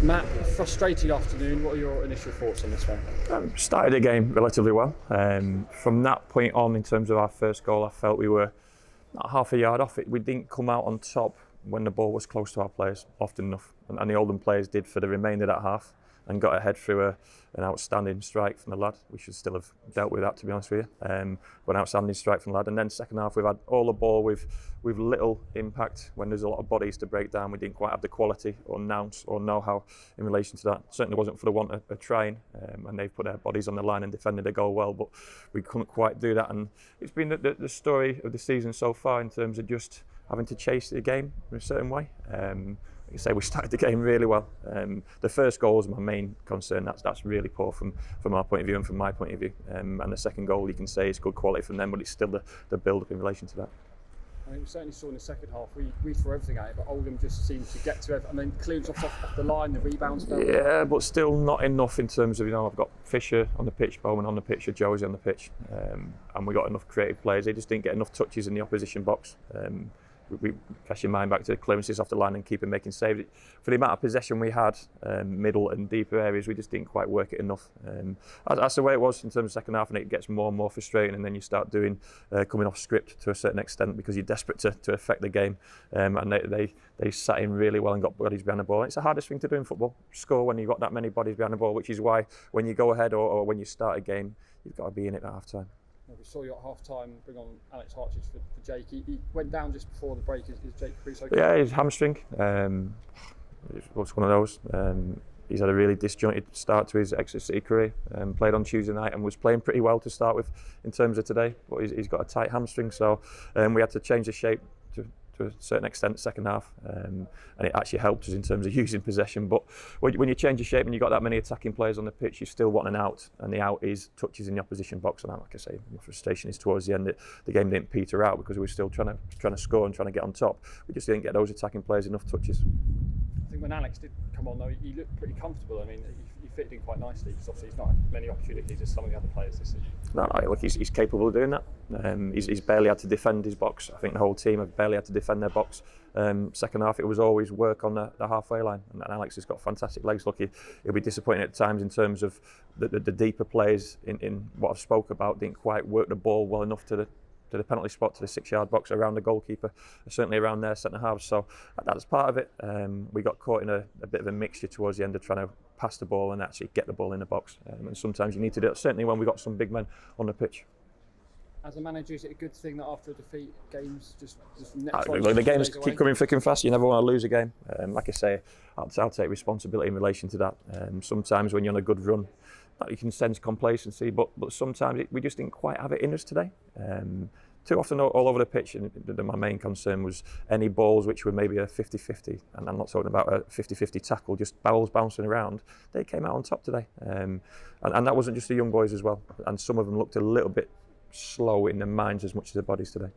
Matt, frustrating afternoon. What are your initial thoughts on this one? Started the game relatively well. From that point on, in terms of our first goal, I felt we were not half a yard off it. We didn't come out on top when the ball was close to our players often enough, and the Oldham players did for the remainder of that half, and got ahead through an outstanding strike from the lad. We should still have dealt with that, to be honest with you. But an outstanding strike from the lad, and then second half we've had all the ball with little impact. When there's a lot of bodies to break down, we didn't quite have the quality or nous or know-how in relation to that. Certainly wasn't for the want of trying, and they've put their bodies on the line and defended the goal well, but we couldn't quite do that. And it's been the story of the season so far in terms of just having to chase the game in a certain way. Like I say, we started the game really well. The first goal was my main concern. That's really poor from our point of view and from my point of view. And the second goal, you can say, is good quality from them, but it's still the build-up in relation to that. I mean, we certainly saw in the second half, we threw everything at it, but Oldham just seemed to get to it. I mean, clearance off the line, the rebounds. Yeah, but still not enough in terms of, I've got Fisher on the pitch, Bowman on the pitch, Josie on the pitch, and we got enough creative players. They just didn't get enough touches in the opposition box. We cast your mind back to the clearances off the line and keeping making saves. For the amount of possession we had, middle and deeper areas, we just didn't quite work it enough. That's the way it was in terms of second half, and it gets more and more frustrating, and then you start coming off script to a certain extent because you're desperate to affect the game. And they sat in really well and got bodies behind the ball. It's the hardest thing to do in football, score when you've got that many bodies behind the ball, which is why when you go ahead or when you start a game, you've got to be in it at half time. We saw you at half time bring on Alex Hartridge for Jake. He went down just before the break. Is Jake Caprice okay? Yeah, his hamstring. It was one of those. He's had a really disjointed start to his Exeter career. Played on Tuesday night and was playing pretty well to start with in terms of today, but he's got a tight hamstring, so we had to change the shape to a certain extent second half, and it actually helped us in terms of using possession. But when you change your shape and you've got that many attacking players on the pitch, you still want an out, and the out is touches in the opposition box. And like I say, my frustration is towards the end that the game didn't peter out because we were still trying to score and trying to get on top. We just didn't get those attacking players enough touches. I think when Alex did come on though, he looked pretty comfortable. I mean, he fitted in quite nicely because obviously he's not had many opportunities as some of the other players this season. No, look, he's capable of doing that. He's barely had to defend his box. I think the whole team have barely had to defend their box. Second half, it was always work on the halfway line, and Alex has got fantastic legs. Look, he'll be disappointed at times in terms of the deeper players in what I've spoke about didn't quite work the ball well enough to the penalty spot, to the 6-yard box around the goalkeeper, certainly around their centre halves. So that's part of it. We got caught in a bit of a mixture towards the end of trying to pass the ball and actually get the ball in the box. And sometimes you need to do it, certainly when we got some big men on the pitch. As a manager, is it a good thing that after a defeat, games just the games keep coming thick and fast. You never want to lose a game. Like I say, I'll take responsibility in relation to that. Sometimes when you're on a good run, you can sense complacency, but sometimes we just didn't quite have it in us today. Too often all over the pitch, and my main concern was any balls which were maybe a 50-50, and I'm not talking about a 50-50 tackle, just balls bouncing around. They came out on top today, and that wasn't just the young boys as well, and some of them looked a little bit slow in their minds as much as their bodies today.